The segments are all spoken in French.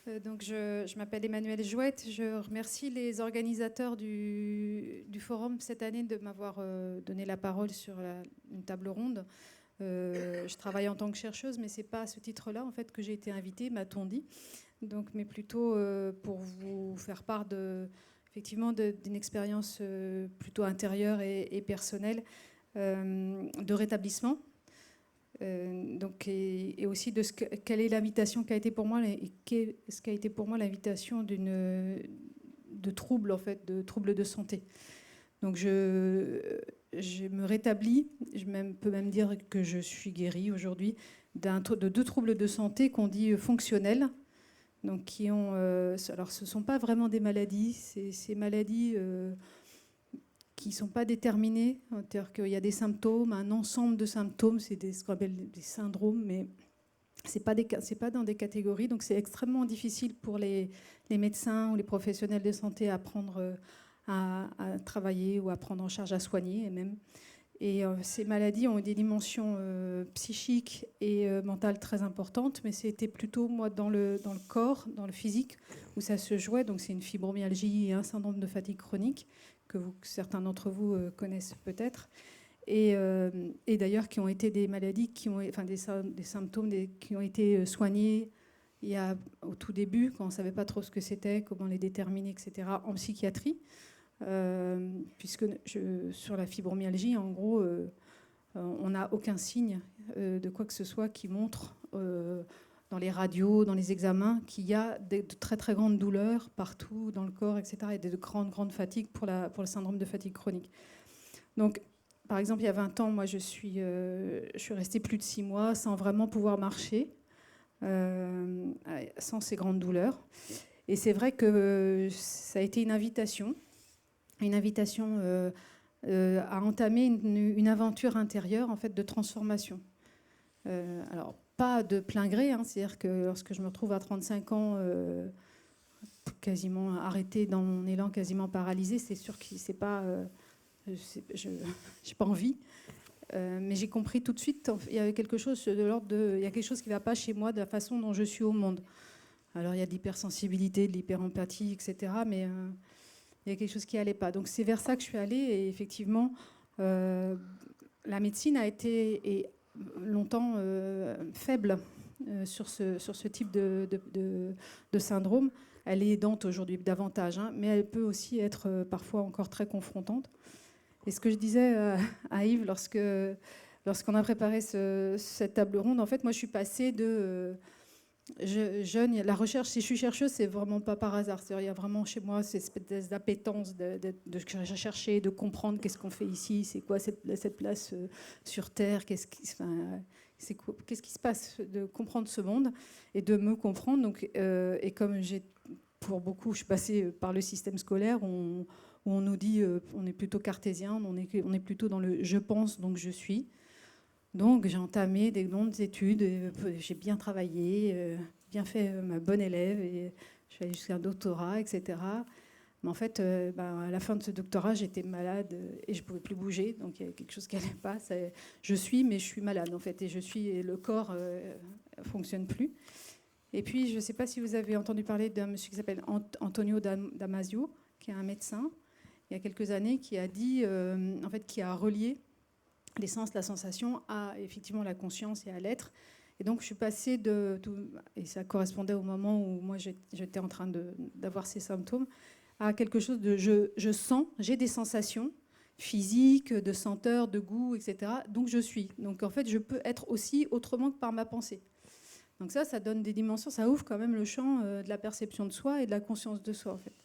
Je m'appelle Emmanuelle Jouette. Je remercie les organisateurs du forum cette année de m'avoir donné la parole sur une table ronde. Je travaille en tant que chercheuse, mais c'est pas à ce titre-là en fait que j'ai été invitée, m'a-t-on dit. Mais plutôt pour vous faire part effectivement d'une expérience plutôt intérieure et personnelle de rétablissement. Et aussi de quelle est l'invitation qui a été pour moi et ce qu'a été pour moi l'invitation de troubles en fait, de troubles de santé. Donc je me rétablis, peux même dire que je suis guérie aujourd'hui de 2 troubles de santé qu'on dit fonctionnels. Donc qui ont, alors ce ne sont pas vraiment des maladies, ces maladies qui ne sont pas déterminés. C'est-à-dire qu'il y a des symptômes, un ensemble de symptômes, c'est ce qu'on appelle des syndromes, mais ce n'est pas dans des catégories. Donc c'est extrêmement difficile pour les médecins ou les professionnels de santé à prendre, à travailler ou à prendre en charge, à soigner et même. Et ces maladies ont des dimensions psychiques et mentales très importantes, mais c'était plutôt moi dans le corps, dans le physique, où ça se jouait. Donc c'est une fibromyalgie et un syndrome de fatigue chronique que certains d'entre vous connaissent peut-être, et d'ailleurs qui ont été des maladies, enfin des symptômes qui ont été soignés au tout début, quand on ne savait pas trop ce que c'était, comment les déterminer, etc., en psychiatrie. Puisque sur la fibromyalgie, en gros, on n'a aucun signe de quoi que ce soit qui montre dans les radios, dans les examens, qu'il y a de très très grandes douleurs partout dans le corps, etc., et de grandes fatigues pour le syndrome de fatigue chronique. Donc, par exemple, il y a 20 ans, moi, je suis restée plus de 6 mois sans vraiment pouvoir marcher, sans ces grandes douleurs. Et c'est vrai que ça a été une invitation à entamer une aventure intérieure en fait, de transformation. Alors, pas de plein gré, hein, c'est-à-dire que lorsque je me retrouve à 35 ans, quasiment arrêtée dans mon élan, quasiment paralysée, c'est sûr que c'est pas, je n'ai pas envie. Mais j'ai compris tout de suite, il y avait quelque chose de l'ordre de, il y a quelque chose qui ne va pas chez moi de la façon dont je suis au monde. Alors il y a de l'hypersensibilité, de l'hyperempathie, etc. Mais il y a quelque chose qui n'allait pas. Donc c'est vers ça que je suis allée. Et effectivement, la médecine a été longtemps faible sur ce type de syndrome. Elle est aidante aujourd'hui davantage, hein, mais elle peut aussi être parfois encore très confrontante. Et ce que je disais à Yves lorsqu'on a préparé cette table ronde, en fait, moi je suis passée de... jeune, la recherche, si je suis chercheuse, c'est vraiment pas par hasard. Il y a vraiment chez moi cette espèce d'appétence de chercher, de comprendre qu'est-ce qu'on fait ici, c'est quoi cette place sur Terre, qu'est-ce qui se passe, de comprendre ce monde et de me comprendre. Donc, et comme pour beaucoup, je suis passée par le système scolaire où on nous dit on est plutôt cartésien, on est plutôt dans le je pense, donc je suis. Donc j'ai entamé des longues études, j'ai bien travaillé, bien fait ma bonne élève, et je suis allée jusqu'à un doctorat, etc. Mais en fait, à la fin de ce doctorat, j'étais malade et je ne pouvais plus bouger, donc il y avait quelque chose qui n'allait pas. Je suis, mais je suis malade en fait, et le corps ne fonctionne plus. Et puis, je ne sais pas si vous avez entendu parler d'un monsieur qui s'appelle Antonio Damasio, qui est un médecin, il y a quelques années, qui a dit, en fait, qui a relié les sens, la sensation, à effectivement la conscience et à l'être. Et donc je suis passée et ça correspondait au moment où moi j'étais en train d'avoir ces symptômes, à quelque chose de je sens, j'ai des sensations physiques, de senteur, de goût, etc. Donc je suis. Donc en fait je peux être aussi autrement que par ma pensée. Donc ça donne des dimensions, ça ouvre quand même le champ de la perception de soi et de la conscience de soi en fait.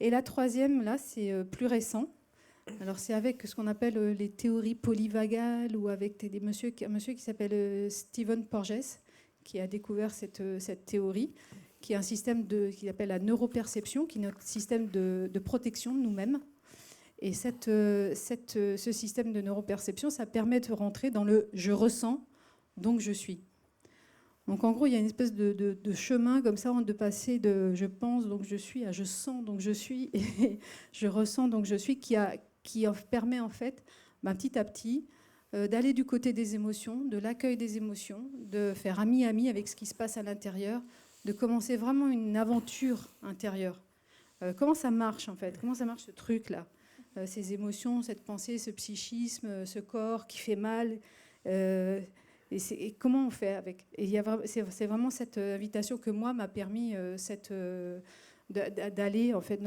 Et la troisième, là, c'est plus récent. Alors c'est avec ce qu'on appelle les théories polyvagales ou avec un monsieur qui s'appelle Stephen Porges qui a découvert cette théorie, qui est un système qu'il appelle la neuroperception, qui est notre système de protection de nous-mêmes. Et ce système de neuroperception, ça permet de rentrer dans le « je ressens, donc je suis ». Donc en gros, il y a une espèce de chemin comme ça, de passer de « je pense, donc je suis » à « je sens, donc je suis » et « je ressens, donc je suis », qui permet en fait, petit à petit, d'aller du côté des émotions, de l'accueil des émotions, de faire ami-ami avec ce qui se passe à l'intérieur, de commencer vraiment une aventure intérieure. Comment ça marche en fait? Comment ça marche ce truc-là? Ces émotions, cette pensée, ce psychisme, ce corps qui fait mal. Et comment on fait avec? Et c'est vraiment cette invitation que moi m'a permis d'aller en fait,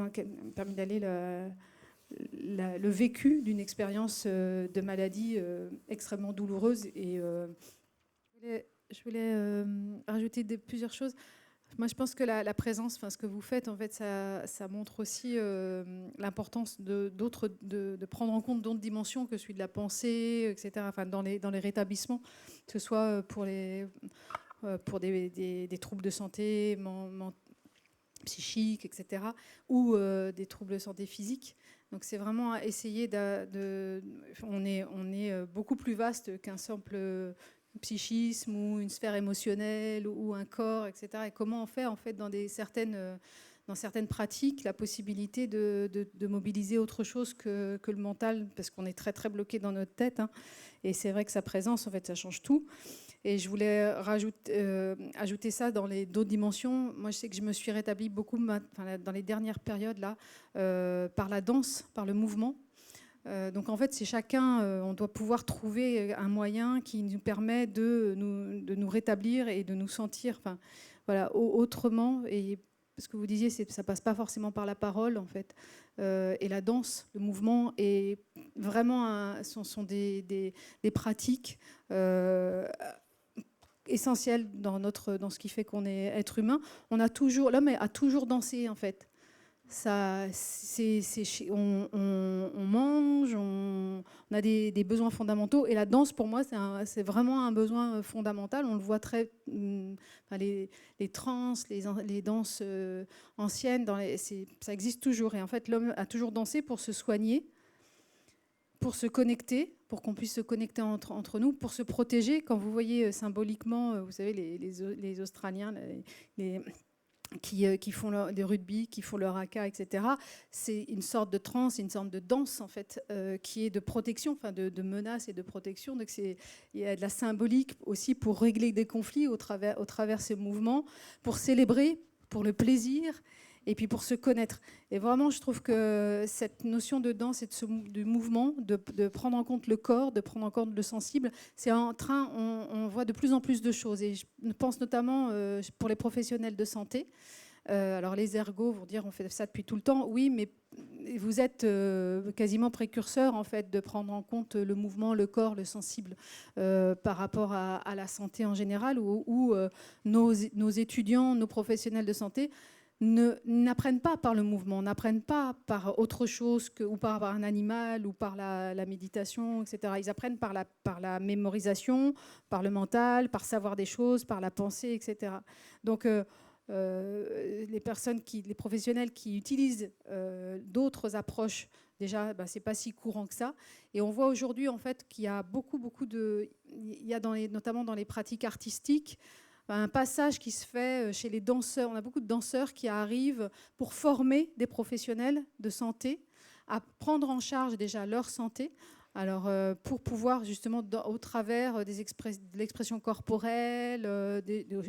permis d'aller le vécu d'une expérience de maladie extrêmement douloureuse. Et je voulais rajouter plusieurs choses. Moi, je pense que la présence, ce que vous faites, en fait, ça montre aussi l'importance de prendre en compte d'autres dimensions que celui de la pensée, etc. Enfin, dans les rétablissements, que ce soit pour des troubles de santé psychiques, etc., ou des troubles de santé physique. Donc, c'est vraiment essayer on est beaucoup plus vaste qu'un simple psychisme ou une sphère émotionnelle ou un corps, etc. Et comment on fait en fait dans certaines pratiques la possibilité de mobiliser autre chose que le mental, parce qu'on est très très bloqué dans notre tête, hein. Et c'est vrai que sa présence en fait ça change tout. Et je voulais ajouter ça dans les d'autres dimensions. Moi je sais que je me suis rétablie beaucoup dans les dernières périodes là par la danse, par le mouvement. Donc en fait, c'est chacun, on doit pouvoir trouver un moyen qui nous permet de nous rétablir et de nous sentir voilà, autrement. Et ce que vous disiez, ça passe pas forcément par la parole en fait. Et la danse, le mouvement, est vraiment sont des pratiques essentielles dans ce qui fait qu'on est être humain. L'homme a toujours dansé en fait. Ça, on mange, on a des besoins fondamentaux. Et la danse, pour moi, c'est vraiment un besoin fondamental. On le voit les trans, les danses anciennes, ça existe toujours. Et en fait, l'homme a toujours dansé pour se soigner, pour se connecter, pour qu'on puisse se connecter entre nous, pour se protéger. Quand vous voyez symboliquement, vous savez, les Australiens, qui font des rugby, qui font leur haka, etc. C'est une sorte de transe, une sorte de danse en fait, qui est de protection, de menace et de protection. Donc il y a de la symbolique aussi pour régler des conflits au travers ces mouvements, pour célébrer, pour le plaisir, et puis pour se connaître. Et vraiment, je trouve que cette notion de danse et de mouvement, de prendre en compte le corps, de prendre en compte le sensible, c'est en train, on voit de plus en plus de choses. Et je pense notamment pour les professionnels de santé. Alors les ergots vont dire on fait ça depuis tout le temps. Oui, mais vous êtes quasiment précurseur en fait de prendre en compte le mouvement, le corps, le sensible par rapport à la santé en général, où nos étudiants, nos professionnels de santé n'apprennent pas par le mouvement, n'apprennent pas par autre chose ou par un animal ou par la méditation, etc. Ils apprennent par la mémorisation, par le mental, par savoir des choses, par la pensée, etc. Donc les professionnels qui utilisent d'autres approches, déjà, c'est pas si courant que ça. Et on voit aujourd'hui en fait qu'il y a notamment dans les pratiques artistiques, un passage qui se fait chez les danseurs. On a beaucoup de danseurs qui arrivent pour former des professionnels de santé à prendre en charge déjà leur santé. Alors, pour pouvoir justement, au travers de l'expression corporelle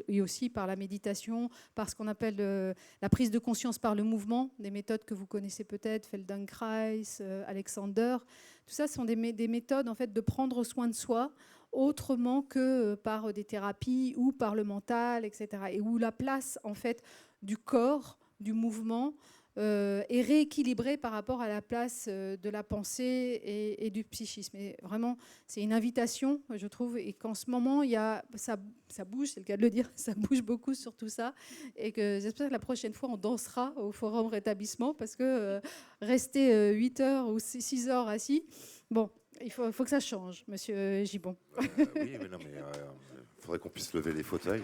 et aussi par la méditation, par ce qu'on appelle la prise de conscience par le mouvement, des méthodes que vous connaissez peut-être, Feldenkrais, Alexander, tout ça sont des méthodes en fait de prendre soin de soi autrement que par des thérapies ou par le mental, etc. Et où la place en fait du corps, du mouvement, est rééquilibrée par rapport à la place de la pensée et du psychisme. Et vraiment, c'est une invitation, je trouve, et qu'en ce moment, ça bouge, c'est le cas de le dire, ça bouge beaucoup sur tout ça, et que j'espère que la prochaine fois, on dansera au Forum Rétablissement, parce que rester 8 heures ou 6 heures assis, bon, il faut que ça change, monsieur Gibbon. Oui, mais non, mais il faudrait qu'on puisse lever les fauteuils.